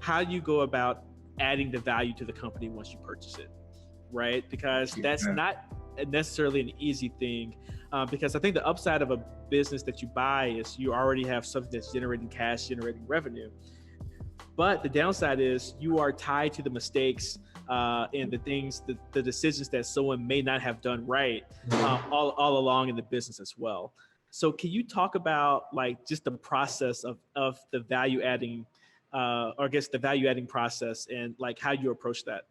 how do you go about adding the value to the company once you purchase it, right? Because that's not necessarily an easy thing, because I think the upside of a business that you buy is you already have something that's generating cash, generating revenue. But the downside is you are tied to the mistakes and the things, the decisions that someone may not have done right all along in the business as well. So can you talk about like just the process of the value adding, or I guess the value adding process, and like how you approach that?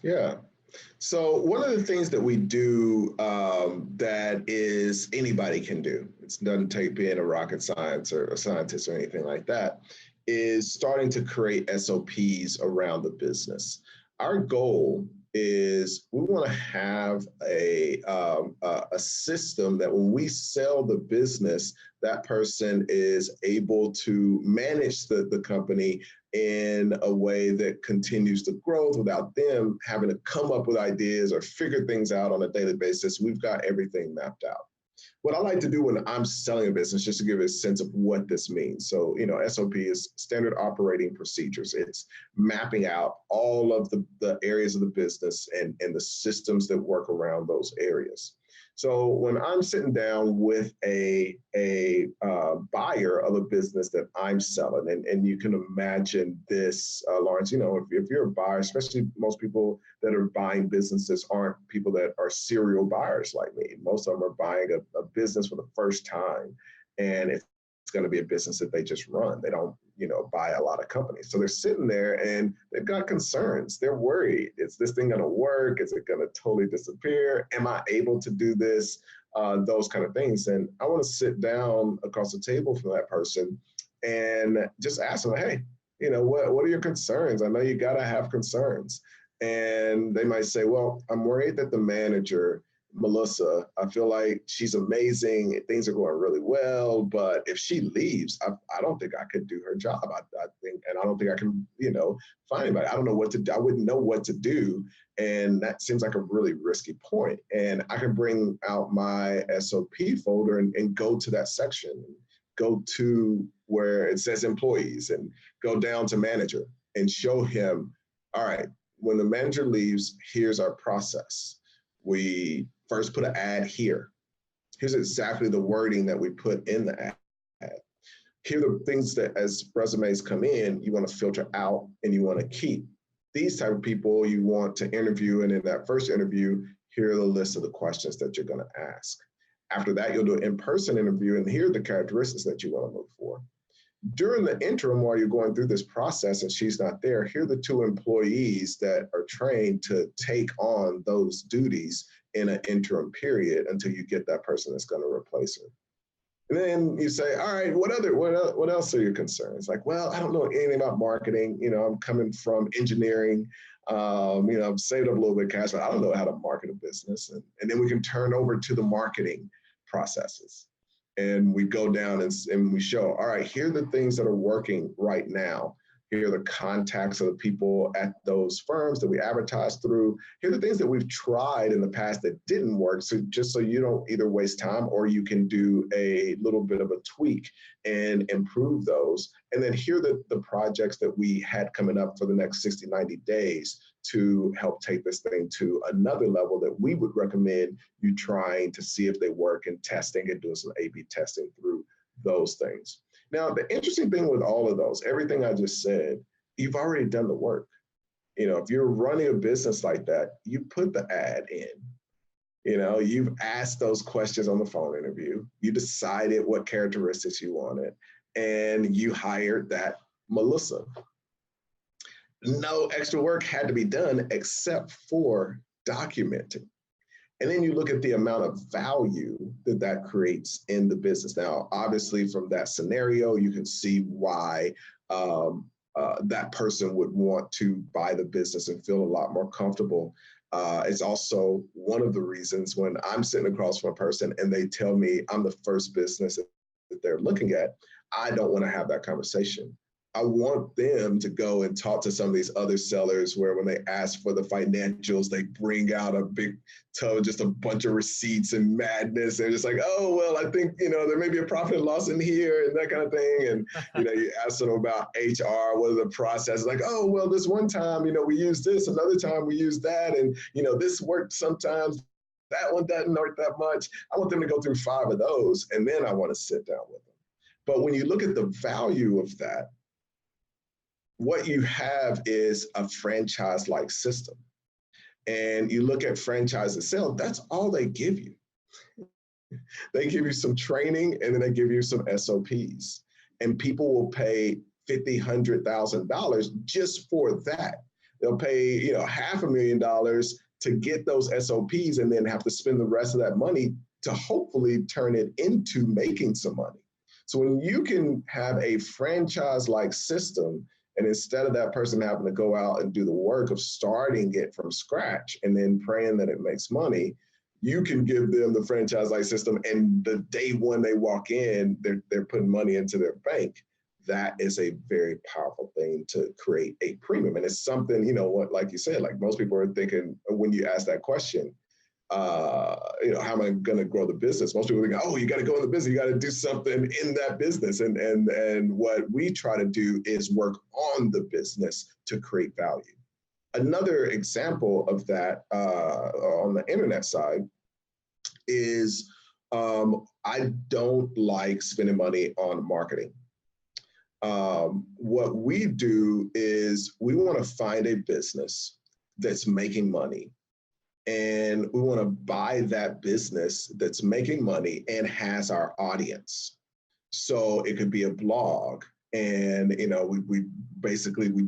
Yeah. So one of the things that we do that is anybody can do, it doesn't take being a rocket science or a scientist or anything like that, is starting to create SOPs around the business. Our goal is we want to have a system that when we sell the business, that person is able to manage the company in a way that continues the growth without them having to come up with ideas or figure things out on a daily basis. We've got everything mapped out. What I like to do when I'm selling a business, just to give a sense of what this means. So, SOP is standard operating procedures. It's mapping out all of the areas of the business and the systems that work around those areas. So when I'm sitting down with a buyer of a business that I'm selling, and you can imagine this, Lawrence, if you're a buyer, especially most people that are buying businesses aren't people that are serial buyers like me. Most of them are buying a business for the first time, and it's going to be a business that they just run. They don't, buy a lot of companies. So they're sitting there and they've got concerns. They're worried. Is this thing going to work? Is it going to totally disappear? Am I able to do this? Those kind of things. And I want to sit down across the table from that person and just ask them, hey, what are your concerns? I know you got to have concerns. And they might say, well, I'm worried that the manager, Melissa, I feel like she's amazing. Things are going really well, but if she leaves, I don't think I could do her job. I think, and I don't think I can, find anybody. I don't know what to do. I wouldn't know what to do. And that seems like a really risky point. And I can bring out my SOP folder and go to that section, go to where it says employees and go down to manager and show him, all right, when the manager leaves, here's our process. We first put an ad here. Here's exactly the wording that we put in the ad. Here are the things that as resumes come in, you want to filter out and you want to keep. These type of people you want to interview, and in that first interview, here are the list of the questions that you're going to ask. After that, you'll do an in-person interview, and here are the characteristics that you want to look for. During the interim, while you're going through this process and she's not there, here are the two employees that are trained to take on those duties in an interim period until you get that person that's going to replace her. And then you say, all right, what else are your concerns? Like, well, I don't know anything about marketing. I'm coming from engineering. I've saved up a little bit of cash, but I don't know how to market a business. And then we can turn over to the marketing processes. And we go down and we show, all right, here are the things that are working right now. Here are the contacts of the people at those firms that we advertise through. Here are the things that we've tried in the past that didn't work. So just so you don't either waste time or you can do a little bit of a tweak and improve those. And then here are the projects that we had coming up for the next 60, 90 days to help take this thing to another level that we would recommend you trying to see if they work and testing and doing some A/B testing through those things. Now, the interesting thing with all of those, everything I just said, you've already done the work. If you're running a business like that, you put the ad in. You've asked those questions on the phone interview. You decided what characteristics you wanted, and you hired that Melissa. No extra work had to be done except for documenting. And then you look at the amount of value that creates in the business. Now, obviously, from that scenario, you can see why that person would want to buy the business and feel a lot more comfortable. It's also one of the reasons when I'm sitting across from a person and they tell me I'm the first business that they're looking at, I don't want to have that conversation. I want them to go and talk to some of these other sellers where when they ask for the financials, they bring out a big tub, just a bunch of receipts and madness. They're just like, oh, well, I think, there may be a profit and loss in here and that kind of thing. And, you ask them about HR, what are the processes? Like, oh, well, this one time, we used this, another time we used that. And, this worked sometimes. That one doesn't work that much. I want them to go through 5 of those, and then I want to sit down with them. But when you look at the value of that, what you have is a franchise-like system. And you look at franchise itself, that's all they give you. They give you some training, and then they give you some SOPs. And people will pay $50,000, $100,000 just for that. They'll pay, $500,000 to get those SOPs and then have to spend the rest of that money to hopefully turn it into making some money. So when you can have a franchise-like system, and instead of that person having to go out and do the work of starting it from scratch and then praying that it makes money, you can give them the franchise-like system, and the day one they walk in, they're putting money into their bank. That is a very powerful thing to create a premium. And it's something, like you said, like most people are thinking when you ask that question, how am I going to grow the business? Most people think, oh, you got to go in the business. You got to do something in that business. And what we try to do is work on the business to create value. Another example of that on the internet side is I don't like spending money on marketing. What we do is we want to find a business that's making money, and we want to buy that business that's making money and has our audience. So it could be a blog, and we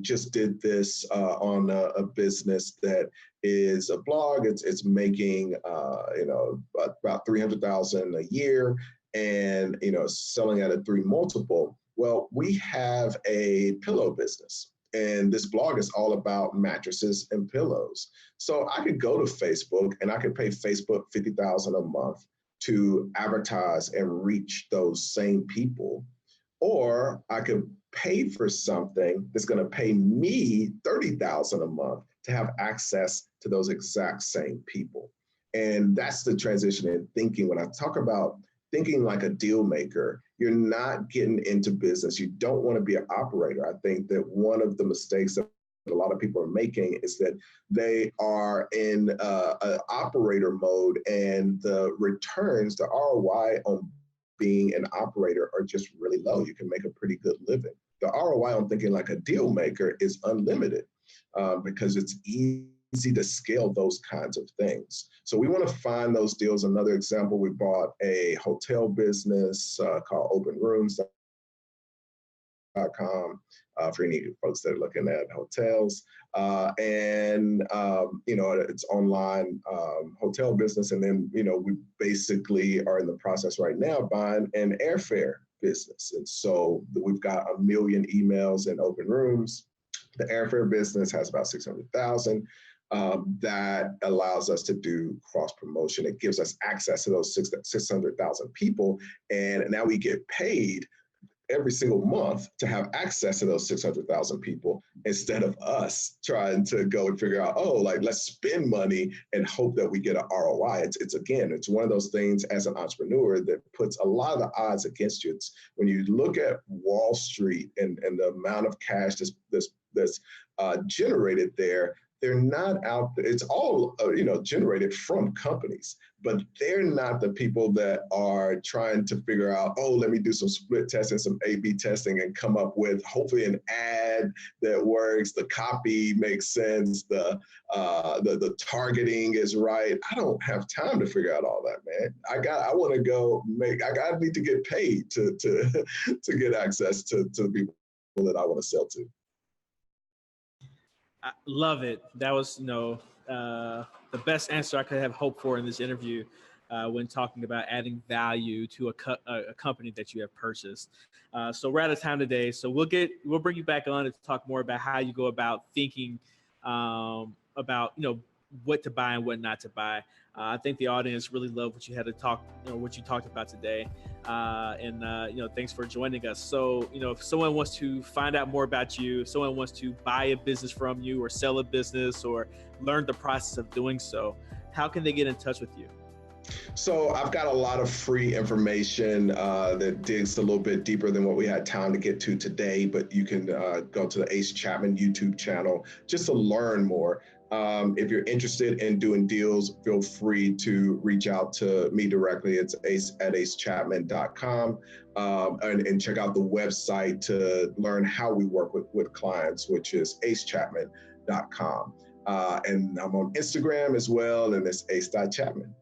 just did this on a business that is a blog. It's making about $300,000 a year, and selling at a 3 multiple. Well, we have a pillow business, and this blog is all about mattresses and pillows. So I could go to Facebook and I could pay Facebook $50,000 a month to advertise and reach those same people. Or I could pay for something that's going to pay me $30,000 a month to have access to those exact same people. And that's the transition in thinking. When I talk about thinking like a deal maker, you're not getting into business. You don't want to be an operator. I think that one of the mistakes that a lot of people are making is that they are in an operator mode, and the returns, the ROI on being an operator are just really low. You can make a pretty good living. The ROI on thinking like a deal maker is unlimited because it's easy to scale those kinds of things. So we want to find those deals. Another example, we bought a hotel business called openrooms.com for any folks that are looking at hotels. It's online hotel business. And then, we basically are in the process right now buying an airfare business. And so we've got 1 million emails in Open Rooms. The airfare business has about 600,000. That allows us to do cross promotion. It gives us access to those 600,000 people. And now we get paid every single month to have access to those 600,000 people, instead of us trying to go and figure out, let's spend money and hope that we get an ROI. It's one of those things as an entrepreneur that puts a lot of the odds against you. It's when you look at Wall Street and the amount of cash that's generated there, they're not out there. It's all generated from companies, but they're not the people that are trying to figure out, let me do some split testing, some A/B testing, and come up with hopefully an ad that works, the copy makes sense, the targeting is right. I don't have time to figure out all that, man. I need to get paid to get access to the people that I want to sell to. I love it. That was, the best answer I could have hoped for in this interview when talking about adding value to a company that you have purchased. So we're out of time today. So we'll bring you back on to talk more about how you go about thinking about, what to buy and what not to buy. I think the audience really loved what you had to talk, what you talked about today. Thanks for joining us. So, if someone wants to find out more about you, if someone wants to buy a business from you or sell a business or learn the process of doing so, how can they get in touch with you? So I've got a lot of free information that digs a little bit deeper than what we had time to get to today, but you can go to the Ace Chapman YouTube channel just to learn more. If you're interested in doing deals, feel free to reach out to me directly. It's ace@acechapman.com, and check out the website to learn how we work with clients, which is acechapman.com. And I'm on Instagram as well, and it's ace.chapman.